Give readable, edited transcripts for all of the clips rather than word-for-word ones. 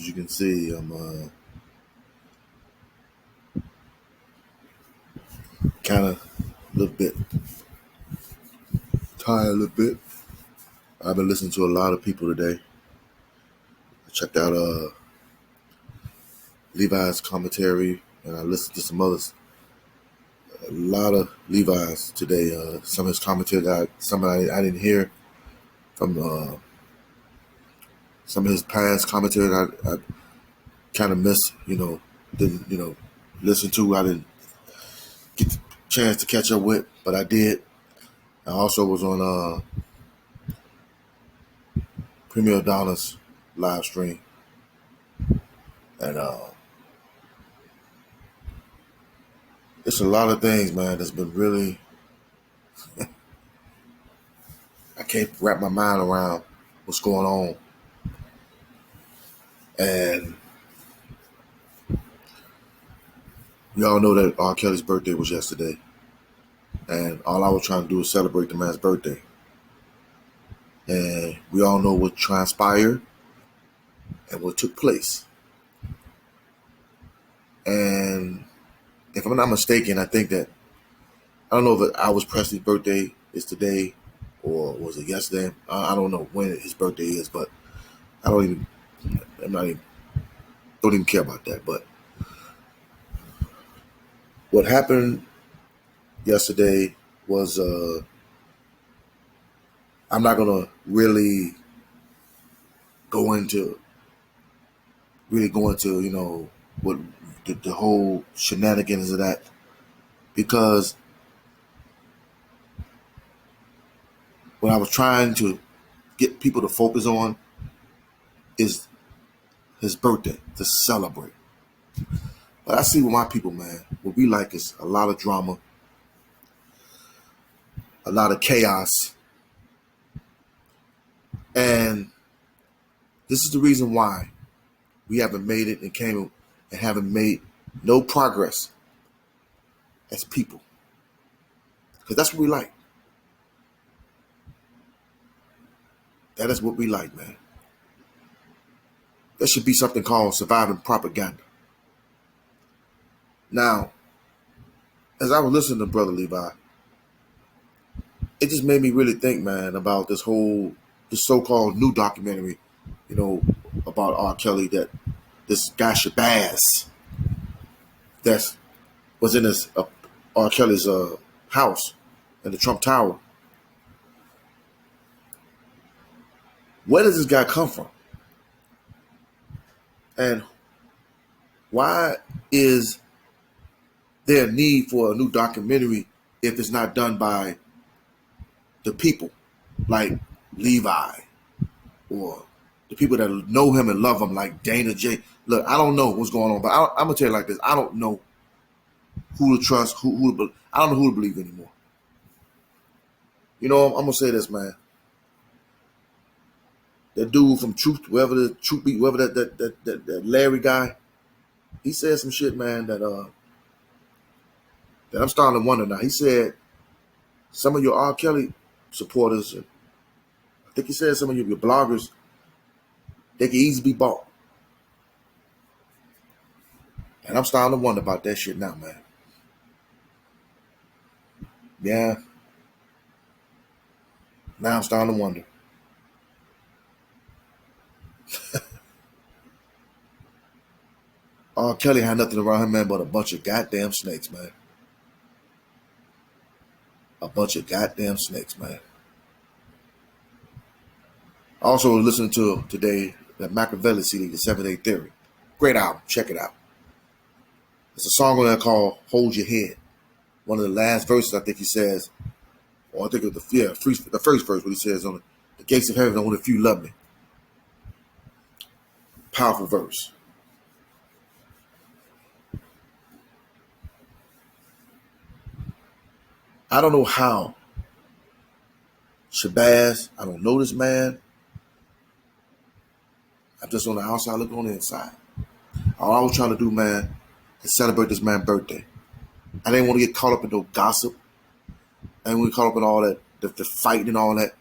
As you can see, I'm kind of a little bit tired, a little bit. I've been listening to a lot of people today. I checked out Levi's commentary, and I listened to some others. A lot of Levi's today. Some of his commentary some I didn't hear from some of his past commentary. I kind of missed, didn't listen to. I didn't get the chance to catch up with, but I did. I also was on Premier Donna's live stream, and it's a lot of things, man, that's been really. I can't wrap my mind around what's going on, and y'all know that R. Kelly's birthday was yesterday, and all I was trying to do was celebrate the man's birthday, and we all know what transpired and what took place, and if I'm not mistaken, I think that I don't know if Elvis Presley's birthday is today or was it yesterday. I don't know when his birthday is, but I'm not even, don't even care about that. But what happened yesterday was, I'm not gonna really go into what the whole shenanigans of that, because what I was trying to get people to focus on is his birthday, to celebrate. But I see with my people, man, what we like is a lot of drama, a lot of chaos, and this is the reason why we haven't made it and haven't made no progress as people, because that's what we like. That is what we like, man. There should be something called surviving propaganda. Now, as I was listening to Brother Levi, it just made me really think, man, about this so-called new documentary, about R. Kelly, that this guy Shabazz that was in his R. Kelly's house in the Trump Tower. Where does this guy come from? And why is there a need for a new documentary if it's not done by the people like Levi or the people that know him and love him like Dana J? Look, I don't know what's going on, but I'm going to tell you like this. I don't know who to trust, I don't know who to believe anymore. I'm going to say this, man. That dude from Truth, whoever that Larry guy, he said some shit, man, that I'm starting to wonder now. He said some of your R. Kelly supporters, I think he said some of your bloggers, they can easily be bought. And I'm starting to wonder about that shit now, man. Yeah. Now I'm starting to wonder. R. Kelly had nothing around him, man, but a bunch of goddamn snakes, man. A bunch of goddamn snakes, man. I also was listening to today that Machiavelli CD, The 7-Day Theory. Great album. Check it out. It's a song on there called Hold Your Head. One of the last verses, I think he says, or I think it was the first verse, what he says on the gates of heaven, only a few love me. Powerful verse. I don't know how Shabazz, I don't know this man. I'm just on the outside looking on the inside. All I was trying to do, man, is celebrate this man's birthday. I didn't want to get caught up in no gossip. I didn't want to get caught up in all that, the fighting and all that.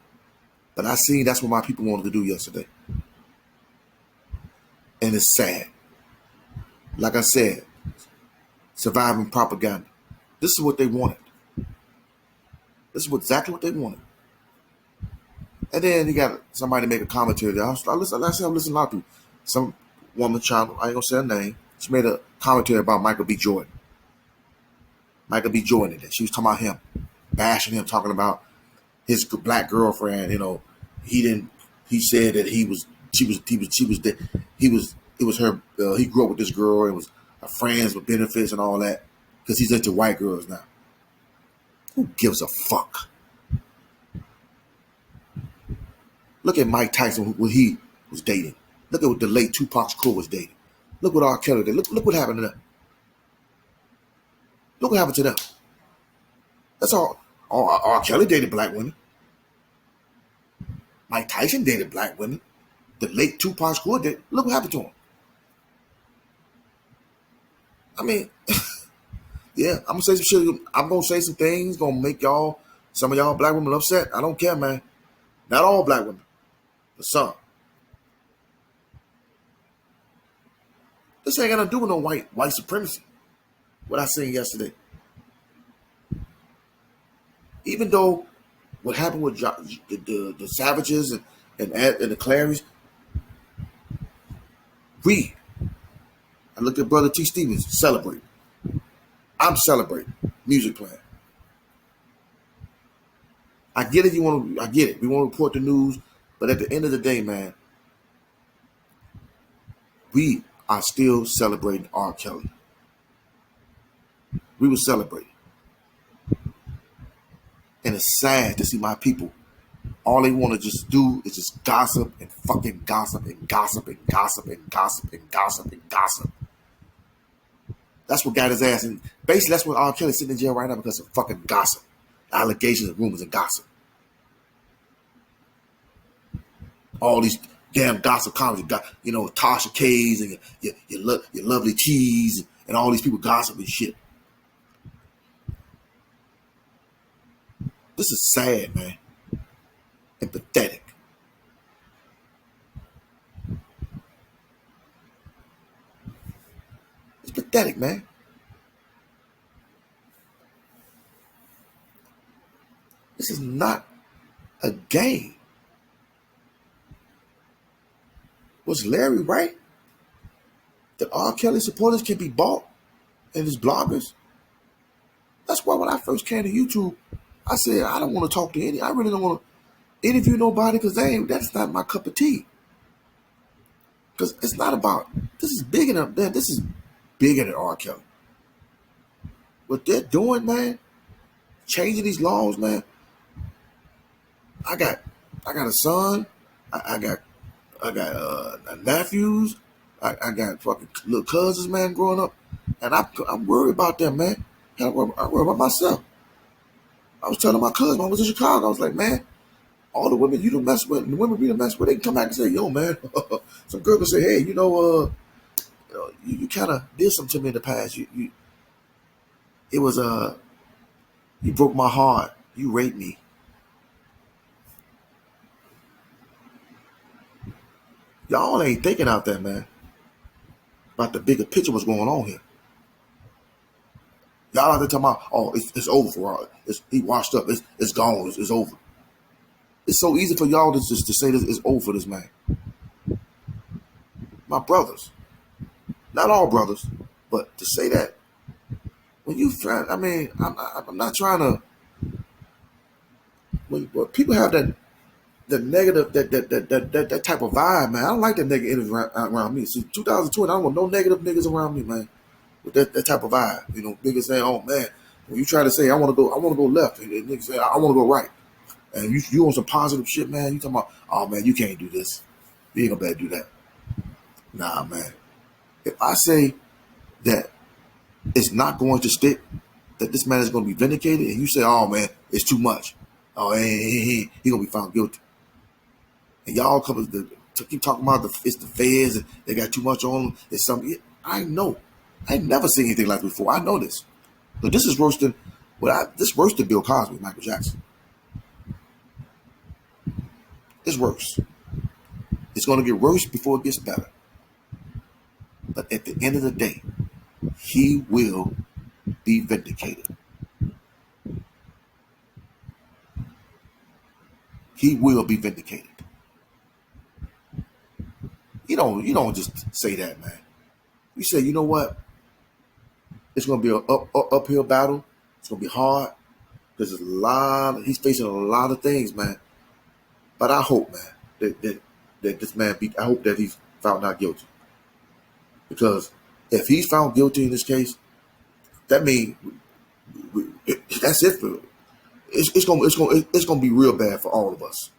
But I seen that's what my people wanted to do yesterday. And it's sad. Like I said, surviving propaganda. This is what they wanted. This is exactly what they wanted. And then you got somebody make a commentary. I listen a lot to some woman channel. I ain't gonna say her name. She made a commentary about Michael B. Jordan. Michael B. Jordan. She was talking about him, bashing him, talking about his black girlfriend. He didn't. He said that he was. She was. She was. He was. It was her. He grew up with this girl. It was her friends with benefits and all that. Because he's into white girls now. Who gives a fuck? Look at Mike Tyson when he was dating. Look at what the late Tupac Shakur was dating. Look what R. Kelly did. Look what happened to them. Look what happened to them. That's all. R. Kelly dated black women. Mike Tyson dated black women. The late Tupac Shakur did. Look what happened to him. I mean, yeah, I'm gonna say some shit. I'm gonna say some things gonna make some of y'all black women upset. I don't care, man. Not all black women, but some. This ain't got to do with no white supremacy. What I seen yesterday. Even though what happened with the Savages and the Clarys, I looked at Brother T. Stevens celebrating. I'm celebrating. Music playing. I get it. I get it. We want to report the news, but at the end of the day, man, we are still celebrating R. Kelly. We were celebrating. And it's sad to see my people. All they want to just do is just gossip and fucking gossip and gossip and gossip and gossip and gossip and gossip. That's what got his ass in. Basically, that's what R. Kelly's sitting in jail right now because of fucking gossip. Allegations and rumors and gossip. All these damn gossip comments, Tasha K's and your lovely T's and all these people gossiping shit. This is sad, man. And pathetic. It's pathetic, man. This is not a game. Was Larry right? That R. Kelly supporters can be bought and his bloggers? That's why when I first came to YouTube, I said I don't want to talk to I really don't want to interview nobody because that's not my cup of tea. Because it's not about, this is bigger than R. Kelly. What they're doing, man, changing these laws, man. I got a son. I got nephews. I got fucking little cousins, man, growing up, and I'm worried about them, man. I worry about myself. I was telling my cousin when I was in Chicago, I was like, man, all the women you don't mess with, and the women we don't mess with, they can come back and say, yo, man, some girl can say, hey, you kind of did something to me in the past. You broke my heart. You raped me. Y'all ain't thinking out there, man, about the bigger picture what's going on here. Y'all out there talking about, oh, it's over for all. He washed up. It's gone. It's over. It's so easy for y'all to just to say this is over for this man. My brothers, not all brothers, but to say that when you find, I mean, I'm not trying to. When people have the negative that type of vibe, man, I don't like that negative energy around me. See, 2020, I don't want no negative niggas around me, man. With that type of vibe, niggas saying, "Oh man," when you try to say, "I want to go left," and niggas say, "I want to go right," and you on some positive shit, man. You talking about, "Oh man, you can't do this. You ain't gonna be able to do that." Nah, man. If I say that it's not going to stick, that this man is going to be vindicated, and you say, "Oh man, it's too much," oh he gonna be found guilty, and y'all come to keep talking about it's the feds and they got too much on them. It's something I know. I ain't never seen anything like this before. I know this. But this is worse than worse than Bill Cosby, Michael Jackson. It's worse. It's gonna get worse before it gets better. But at the end of the day, he will be vindicated. He will be vindicated. You don't just say that, man. You say, you know what? It's going to be an uphill battle. It's going to be hard. There's a lot. He's facing a lot of things, man. But I hope, man, that this man I hope that he's found not guilty. Because if he's found guilty in this case, that means that's it for it's gonna be real bad for all of us.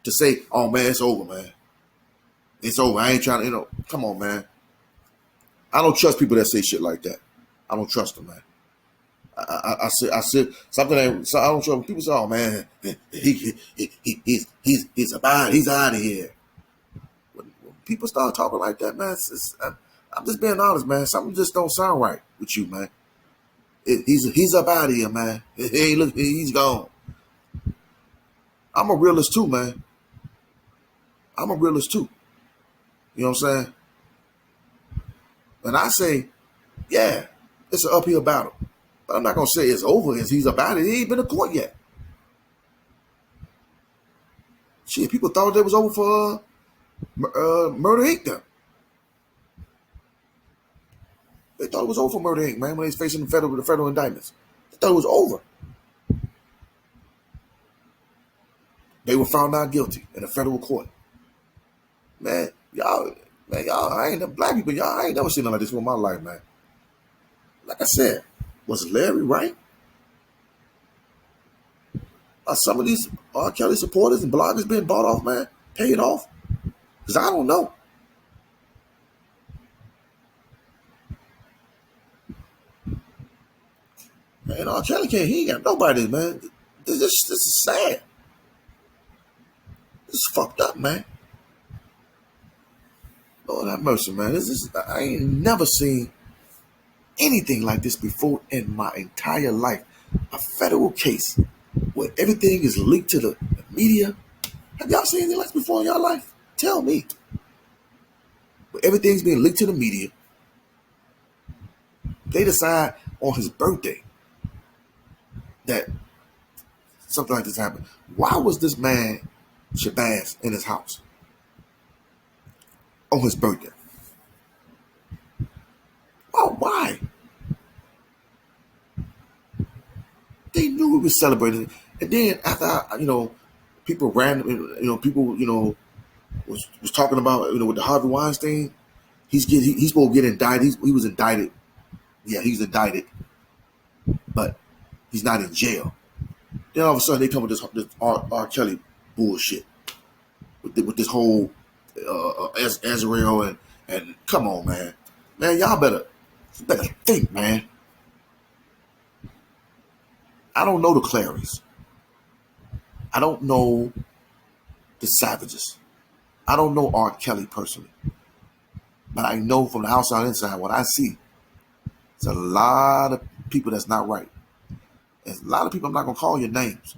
To say, oh man, it's over, man. It's over. I ain't trying to, come on, man. I don't trust people that say shit like that. I don't trust them, man. I said something that I don't trust. When people say, "Oh man, he's out of here." When people start talking like that, man, I'm just being honest, man. Something just don't sound right with you, man. He's up out of here, man. Hey, look, he's gone. I'm a realist too, man. I'm a realist too. You know what I'm saying? And I say, yeah, it's an uphill battle. But I'm not going to say it's over as he's about it. He ain't been to court yet. Shit, people thought it was over for Murder Inc. Though. They thought it was over for Murder Inc., man, when they was facing the federal indictments. They thought it was over. They were found not guilty in a federal court. Man, black people, I ain't never seen nothing like this in my life, man. Like I said, was Larry right? Are some of these R. Kelly supporters and bloggers being bought off, man? Paid off? Because I don't know. Man, R. Kelly he ain't got nobody, man. This is sad. This is fucked up, man. Lord have mercy, man. I ain't never seen anything like this before in my entire life. A federal case where everything is leaked to the media. Have y'all seen anything like this before in your life? Tell me. Where everything's being leaked to the media. They decide on his birthday that something like this happened. Why was this man Shabazz in his house on his birthday? Oh, why? They knew he was celebrating, and then after people was talking about with the Harvey Weinstein, he's supposed to get indicted. He was indicted. Yeah, he's indicted, but he's not in jail. Then all of a sudden they come with this R. Kelly bullshit with this whole Azrael and come on, man, y'all better think, man. I don't know the Clarys. I don't know the Savages. I don't know R. Kelly personally, but I know from the outside inside what I see. It's a lot of people that's not right. There's a lot of people, I'm not gonna call your names,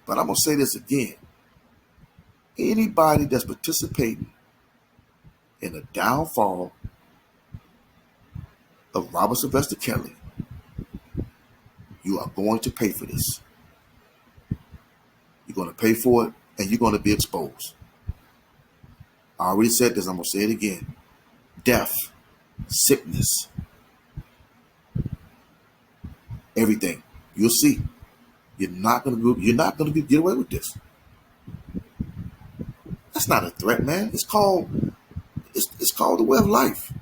but I'm gonna say this again. Anybody that's participating in the downfall of Robert Sylvester Kelly, you are going to pay for this. You're going to pay for it, and you're going to be exposed. I already said this. I'm going to say it again. Death, sickness, everything. You'll see. You're not going to get away with this. That's not a threat, man. It's called the way of life.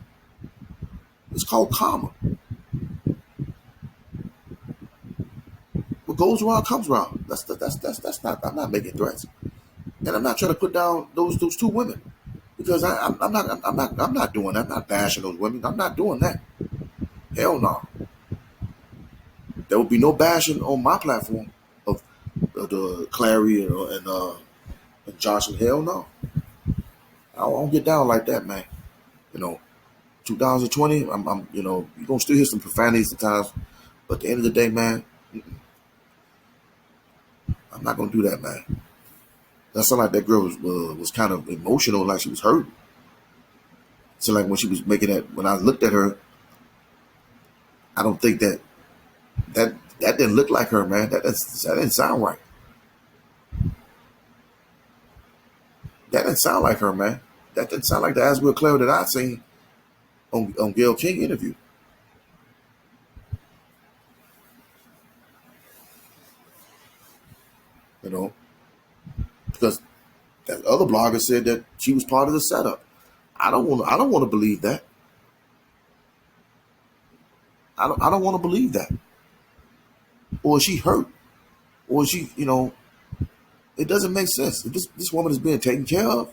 It's called karma. What goes around comes around. That's not. I'm not making threats, and I'm not trying to put down those two women because I'm not doing that. I'm not bashing those women. I'm not doing that. Hell no. There will be no bashing on my platform of the Clary and Johnson. Hell no. I don't get down like that, man. 2020. You're gonna still hear some profanities sometimes, but at the end of the day, man. I'm not gonna do that, man. That sounded like that girl was kind of emotional, like she was hurt. So like when she was making that, when I looked at her, I don't think that didn't look like her, man. That didn't sound right. That didn't sound like her, man. That didn't sound like the Aswell Claire that I seen on Gayle King interview. You know, because that other blogger said that she was part of the setup. I don't want to believe that. I don't want to believe that. Or is she hurt? Or is she, it doesn't make sense. If this woman is being taken care of,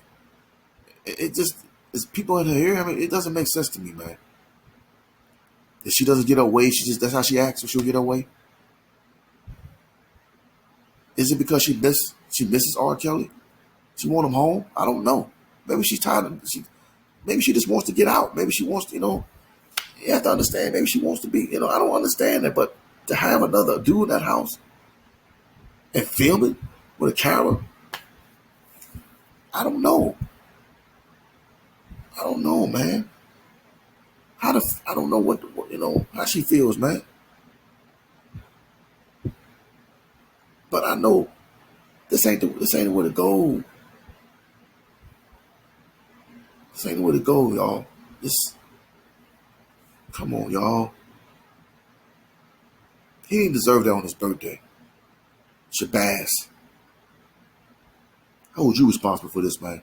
it just, it's people in her ear. I mean, it doesn't make sense to me, man. If she doesn't get her way, that's how she acts, so she'll get her way. Is it because she misses R. Kelly? She want him home? I don't know. Maybe she's tired of maybe she just wants to get out. Maybe she wants to, you have to understand, maybe she wants to be, I don't understand that, but to have another dude in that house and film it with a camera, I don't know. I don't know, man. I don't know what how she feels, man. But I know this ain't the way to go. This ain't the way to go, y'all. This, come on, y'all. He didn't deserve that on his birthday. Shabazz. How hold you responsible for this, man?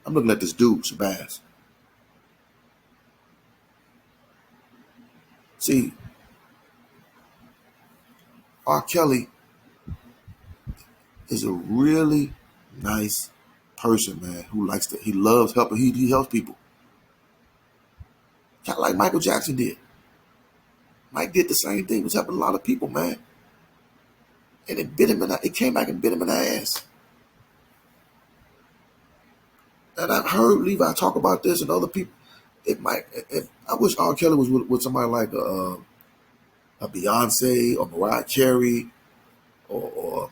I'm looking at this dude, Shabazz. See, R. Kelly is a really nice person, man, he loves helping, he helps people. Kind of like Michael Jackson did. Mike did the same thing, was helping a lot of people, man. And it came back and bit him in the ass. And I've heard Levi talk about this and other people. I wish R. Kelly was with somebody like a Beyonce or Mariah Carey or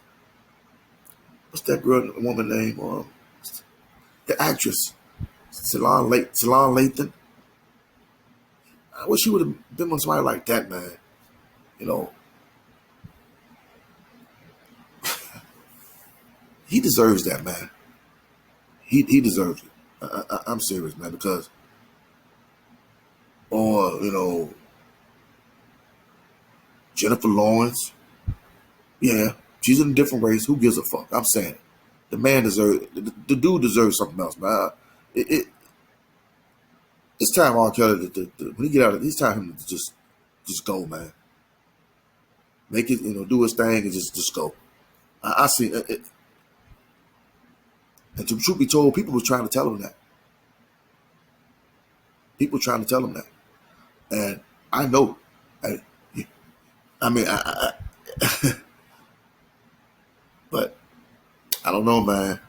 what's that woman name? The actress, Salon Lathan. I wish he would have been with somebody like that, man. You know, he deserves that, man. He deserves it. I'm serious, man, because, or, Jennifer Lawrence, yeah, she's in a different race. Who gives a fuck? I'm saying it. The man deserves, the dude deserves something else, man. It's time R. Kelly, when he get out of it, it's time him to just go, man. Make it, do his thing and just go. I see it. And to truth be told, people were trying to tell him that. People were trying to tell him that. And I know, I mean, but I don't know, man.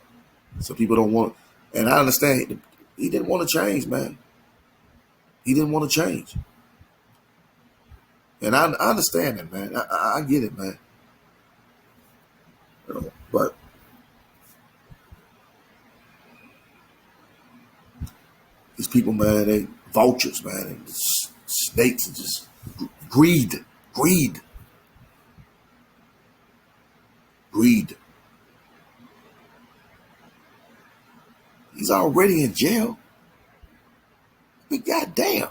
So people don't want, and I understand he didn't want to change, man. He didn't want to change. And I understand it, man. I get it, man. But these people, man, they vultures, man, and snakes, and just greed. He's already in jail. But goddamn,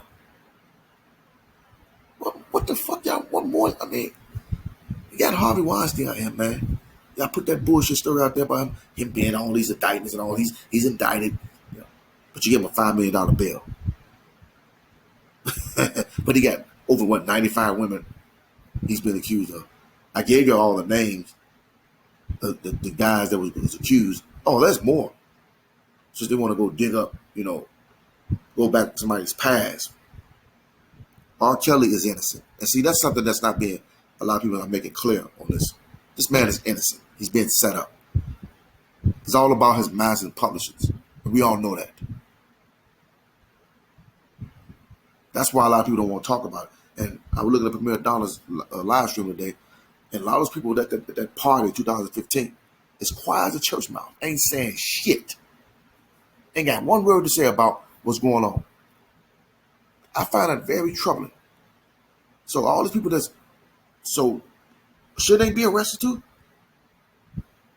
what the fuck, y'all? What more? I mean, you got Harvey Weinstein out here, man. Y'all put that bullshit story out there about him being all these indictments and all. He's indicted, but you give him a $5 million bail. But he got over 95 women he's been accused of. I gave you all the names of the guys that was accused. Oh, there's more. Just they want to go dig up, go back to somebody's past. R. Kelly is innocent. And see, that's something that's not being, a lot of people are making clear on this. This man is innocent. He's being set up. It's all about his massive publishers. And we all know that. That's why a lot of people don't want to talk about it. And I was looking at Premier Donna's live stream today, and a lot of those people that party in 2015 is quiet as a church mouse. Ain't saying shit. Ain't got one word to say about what's going on. I find that very troubling. So all these people so should they be arrested too?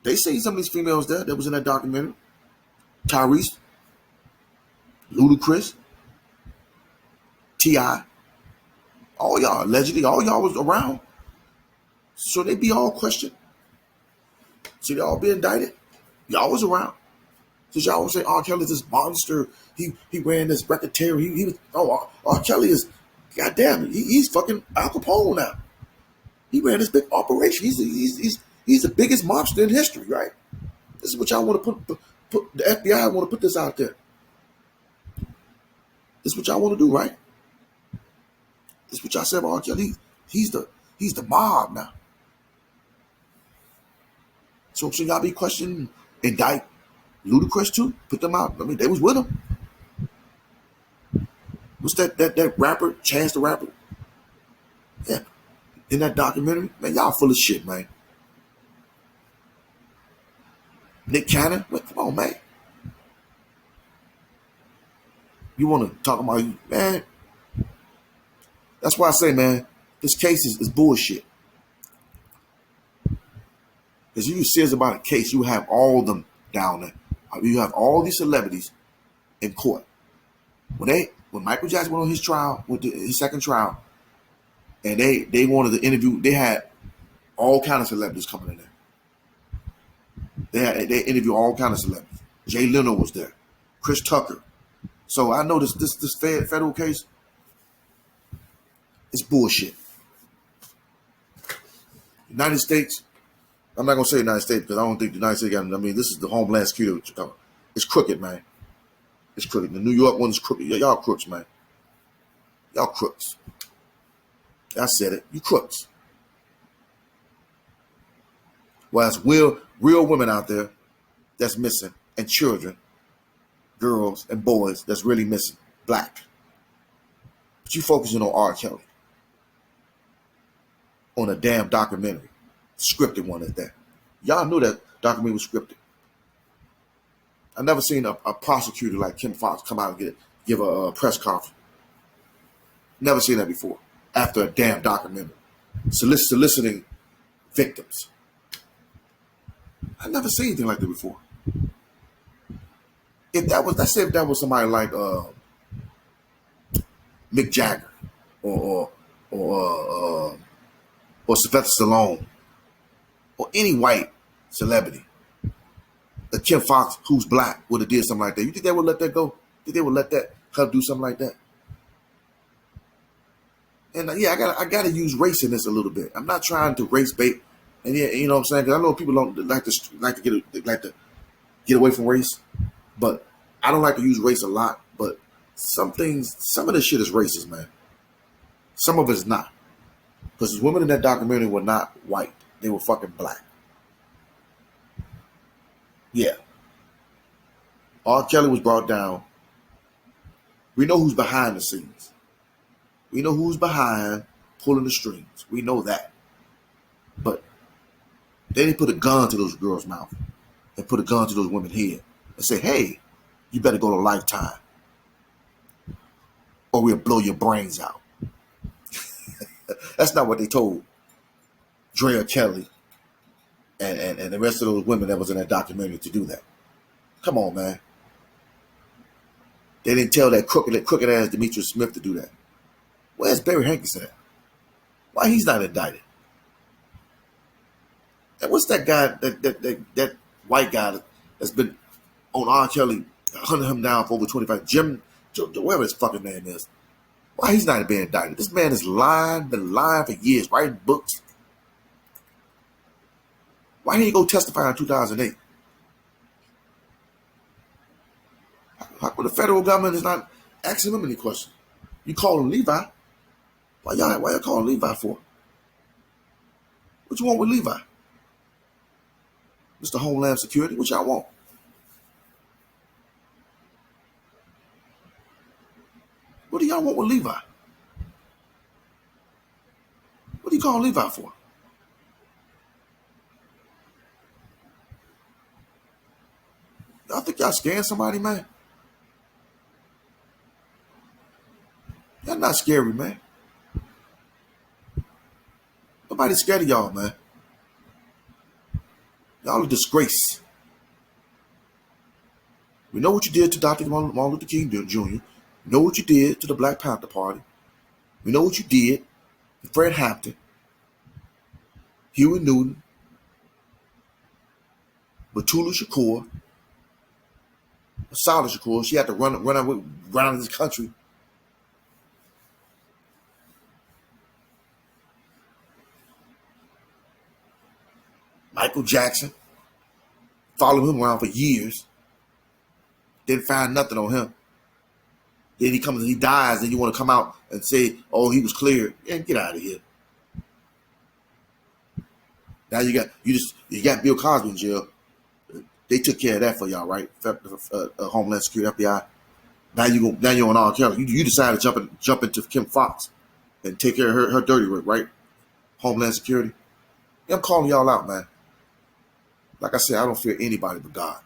They see some of these females there that was in that documentary. Tyrese, Ludacris, T.I., all y'all, allegedly, all y'all was around. So they be all questioned. Should they all be indicted? Y'all was around. Because y'all say R. Kelly's this monster. He ran this racketeer. He was R. Kelly is goddamn. He's fucking Al Capone now. He ran this big operation. He's the biggest mobster in history, right? This is what y'all want to put the FBI want to put this out there. This is what y'all want to do, right? This is what y'all said about R. Kelly. He's the mob now. So should y'all be questioning, indict Ludacris too? Put them out. I mean, they was with him. What's that rapper, Chance the Rapper? Yeah. In that documentary, man, y'all full of shit, man. Nick Cannon, well, come on, man. You want to talk about you, man? That's why I say, man, this case is bullshit. Because you serious about a case, you have all of them down there. You have all these celebrities in court. When Michael Jackson went on his trial, his second trial, and they wanted to interview, they had all kind of celebrities coming in there. They interview all kind of celebrities. Jay Leno was there, Chris Tucker. So I know this federal case is bullshit. United States, I'm not gonna say United States because I don't think the United States got. I mean, this is the Homeland Security. It's crooked, man. It's crooked. The New York one is crooked. Y'all crooks, man. Y'all crooks. I said it. You crooks. Well, there's real women out there that's missing, and children, girls and boys that's really missing, black. But you focusing on R. Kelly, on a damn documentary, scripted one at that. Y'all knew that documentary was scripted. I never seen a prosecutor like Kim Fox come out and give a press conference. Never seen that before. After a damn documentary, soliciting victims. I never seen anything like that before. Let's say if that was somebody like Mick Jagger or Sylvester Stallone or any white celebrity, that Kim Fox, who's black, would have did something like that. You think they would let that go? Think they would let her do something like that? And yeah, I gotta use race in this a little bit. I'm not trying to race bait, and yeah, you know what I'm saying? Because I know people don't like to get away from race, but I don't like to use race a lot. But some of this shit is racist, man. Some of it's not, because the women in that documentary were not white; they were fucking black. Yeah, R. Kelly was brought down. We know who's behind the scenes. We know who's behind pulling the strings. We know that. But they didn't put a gun to those girls' mouth and put a gun to those women's head and say, hey, you better go to Lifetime or we'll blow your brains out. That's not what they told Drea Kelly and the rest of those women that was in that documentary to do that. Come on, man. They didn't tell that crooked ass Demetrius Smith to do that. Where's Barry Hankinson at? Why he's not indicted? And what's that guy, that white guy that's been on R. Kelly, hunting him down for over 25, Jim, whatever his fucking name is. Why he's not being indicted? This man is been lying for years, writing books. Why didn't he go testify in 2008? How come the federal government is not asking him any questions? You calling Levi? Why y'all calling Levi for? What you want with Levi? Mr. Homeland Security, what y'all want? What do y'all want with Levi? What do you call Levi for? Y'all think y'all scaring somebody, man? not scary, man. Nobody's scared of y'all, man. Y'all a disgrace. We know what you did to Dr. Martin Luther King Jr. We know what you did to the Black Panther Party. We know what you did to Fred Hampton, Huey Newton, Batula Shakur, Asada Shakur. She had to run around this country. Michael Jackson, followed him around for years. Didn't find nothing on him. Then he dies, and you want to come out and say, "Oh, he was cleared." Yeah, get out of here. Now you got Bill Cosby in jail. They took care of that for y'all, right? Homeland Security, FBI. Now you're on R. Kelly. You decided to jump into Kim Fox and take care of her dirty work, right? Homeland Security. Yeah, I'm calling y'all out, man. Like I said, I don't fear anybody but God.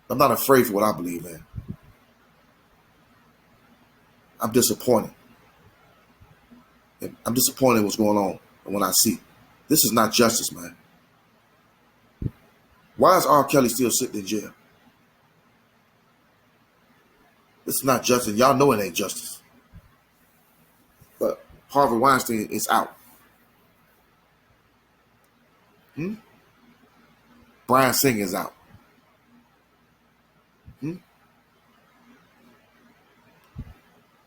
I'm not afraid for what I believe in. I'm disappointed. I'm disappointed in what's going on and what I see. This is not justice, man. Why is R. Kelly still sitting in jail? It's not justice. Y'all know it ain't justice. But Harvey Weinstein is out. Brian Singer is out.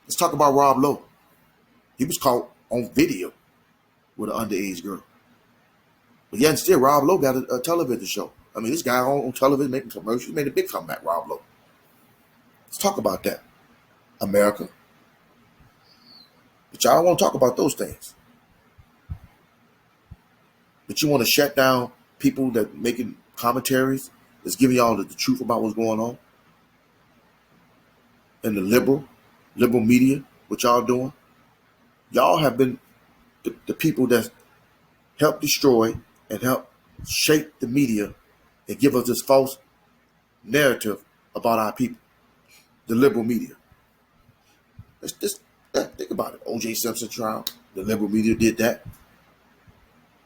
Let's talk about Rob Lowe. He was caught on video with an underage girl. But yet still, Rob Lowe got a television show. I mean, this guy on television making commercials, made a big comeback, Rob Lowe. Let's talk about that. America. But y'all don't want to talk about those things. But you want to shut down people that making commentaries that's giving y'all the truth about what's going on. And the liberal media, what y'all doing. Y'all have been the people that help destroy and help shape the media and give us this false narrative about our people. The liberal media. Let's just think about it. O.J. Simpson trial. The liberal media did that.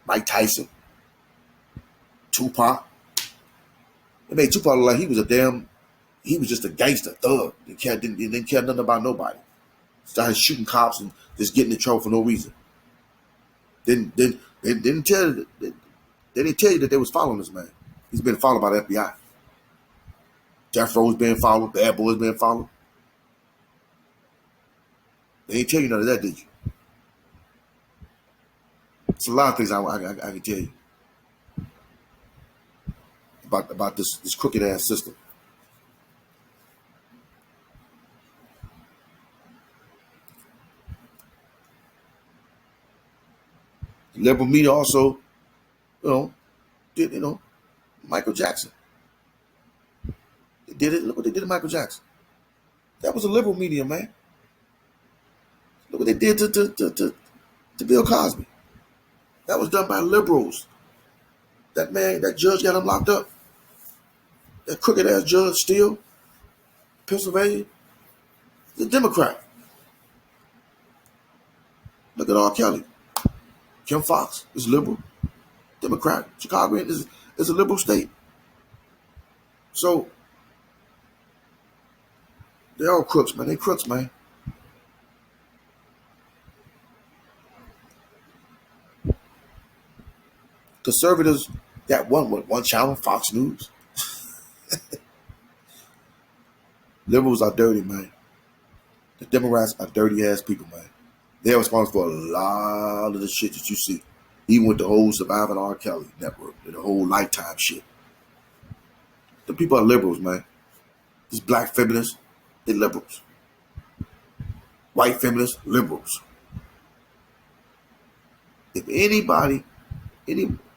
Mike Tyson. Tupac. They made Tupac look like he was just a gangster thug. He didn't care nothing about nobody. Started shooting cops and just getting in trouble for no reason. They didn't tell you that they was following this man. He's been followed by the FBI. Death Row's being followed. Bad Boy's being followed. They ain't tell you none of that, did you? It's a lot of things I can tell you about this crooked ass system. The liberal media also, did Michael Jackson. They did it. Look what they did to Michael Jackson. That was a liberal media, man. Look what they did to Bill Cosby. That was done by liberals. That judge got him locked up. That crooked ass judge Steele, Pennsylvania, he's a Democrat. Look at R. Kelly. Kim Fox is liberal. Democrat. Chicago is a liberal state. So they're all crooks, man. They crooks, man. Conservatives got one channel, Fox News. Liberals are dirty, man. The Democrats are dirty ass people, man. They're responsible for a lot of the shit that you see. Even with the whole Surviving R. Kelly network, the whole Lifetime shit. The people are liberals, man. These black feminists, they're liberals. White feminists, liberals. If any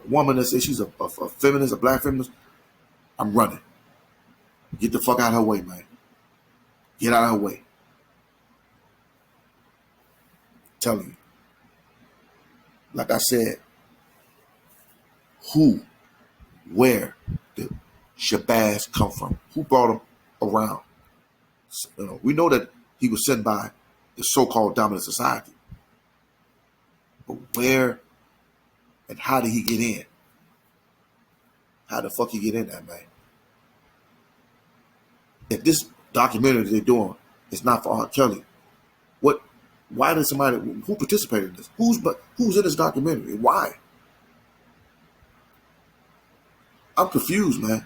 woman that says she's a feminist, a black feminist, I'm running. Get the fuck out of her way, man. Get out of her way. I'm telling you. Like I said, where did Shabazz come from? Who brought him around? We know that he was sent by the so-called dominant society. But where and how did he get in? How the fuck he get in that, man? If this documentary they're doing is not for R. Kelly, what? Why did somebody who participated in this? Who's in this documentary? Why? I'm confused, man.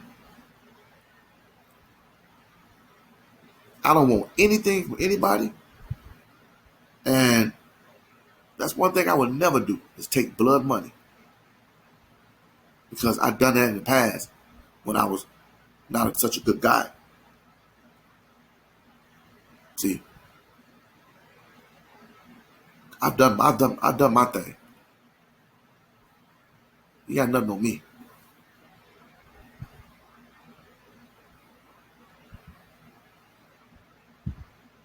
I don't want anything from anybody, and that's one thing I would never do is take blood money because I've done that in the past when I was not such a good guy. See, I've done my thing. You got nothing on me.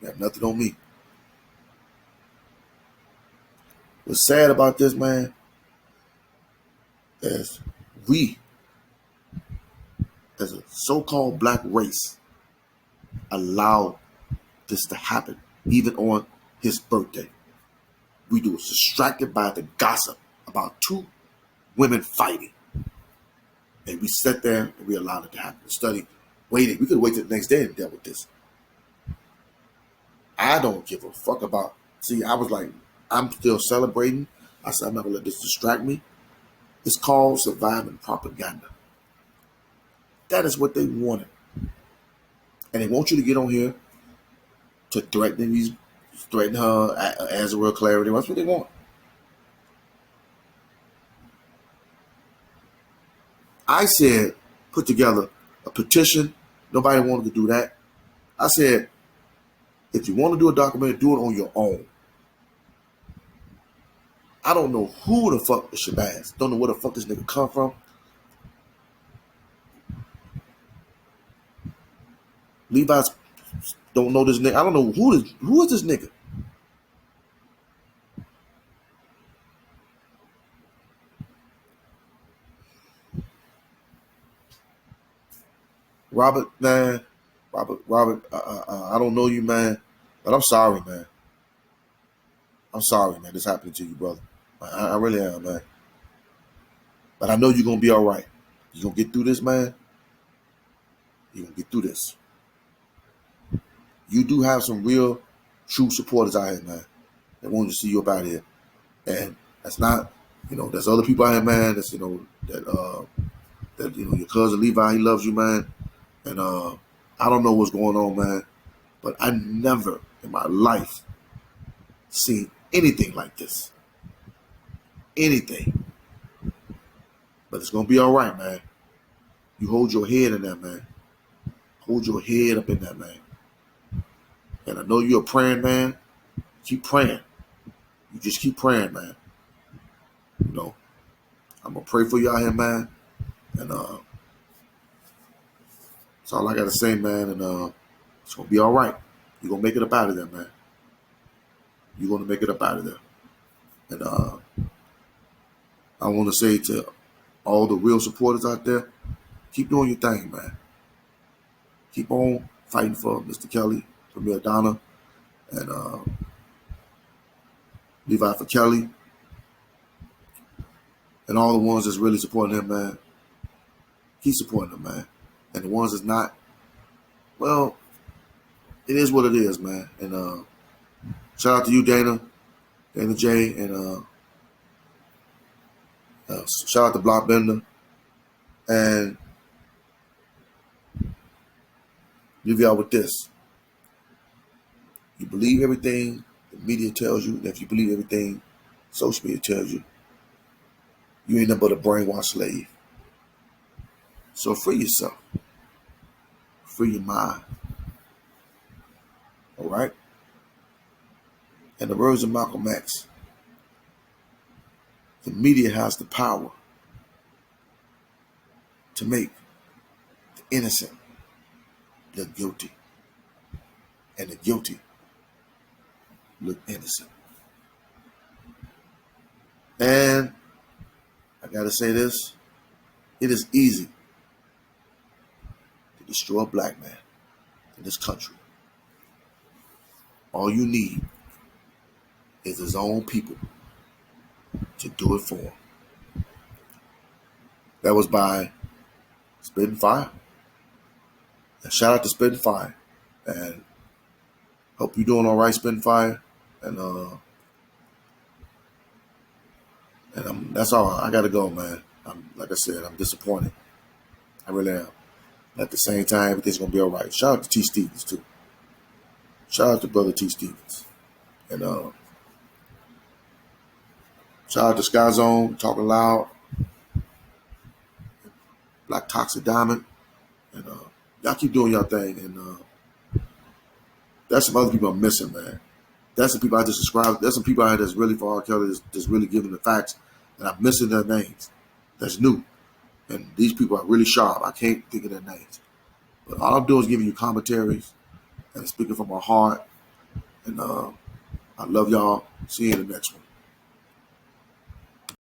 You got nothing on me. What's sad about this, man, is we, as a so-called black race, allow this to happen, even on his birthday. We do was distracted by the gossip about two women fighting. And we sat there and we allowed it to happen. Study, waited. We could wait till the next day and deal with this. I don't give a fuck about. See, I was like, I'm still celebrating. I said, I'm not gonna let this distract me. It's called surviving propaganda. That is what they wanted. And they want you to get on here to threaten her as a real clarity. That's what they want. I said, put together a petition. Nobody wanted to do that. I said, if you want to do a documentary, do it on your own. I don't know who the fuck is Shabazz. Don't know where the fuck this nigga come from. Levi's don't know this nigga. I don't know who is this nigga. Robert, man. Robert, I don't know you, man. But I'm sorry, man. I'm sorry, man. This happened to you, brother. I really am, man. But I know you're going to be all right. You're going to get through this, man. You're going to get through this. You do have some real, true supporters out here, man. They want to see you up out here. And that's not, there's other people out here, man. That's, that your cousin Levi, he loves you, man. And I don't know what's going on, man. But I never in my life seen anything like this. Anything. But it's going to be all right, man. You hold your head in that, man. Hold your head up in that, man. And I know you're a praying man. Keep praying. You just keep praying, man. I'm going to pray for you out here, man. And that's all I got to say, man. And it's going to be all right. You're going to make it up out of there, man. You're going to make it up out of there. And I want to say to all the real supporters out there, keep doing your thing, man. Keep on fighting for Mr. Kelly, Premier Donna, and Levi for Kelly, and all the ones that's really supporting him, man. Keep supporting him, man. And the ones that's not, well, it is what it is, man. And shout out to you, Dana J, and shout out to Blockbender, and leave y'all with this. You believe everything the media tells you, and if you believe everything social media tells you, you ain't nothing but a brainwashed slave. So free yourself. Free your mind. All right? And the words of Malcolm X, the media has the power to make the innocent look guilty and the guilty look innocent. And I gotta say this, it is easy to destroy a black man in this country. All you need is his own people to do it for him. That was by Spitting Fire. And shout out to Spitting Fire. And hope you're doing all right, Spitting Fire. And that's all. I gotta go, man. Like I said, I'm disappointed. I really am. At the same time, everything's gonna be all right. Shout out to T. Stevens too. Shout out to brother T. Stevens. And shout out to Sky Zone, Talking Loud, Black Toxic Diamond. And y'all keep doing y'all thing. And that's some other people I'm missing, man. That's the people I just described. There's some people out here that's really for R. Kelly, that's really giving the facts, and I'm missing their names. That's new. And these people are really sharp. I can't think of their names. But all I'm doing is giving you commentaries and speaking from my heart. And I love y'all. See you in the next one.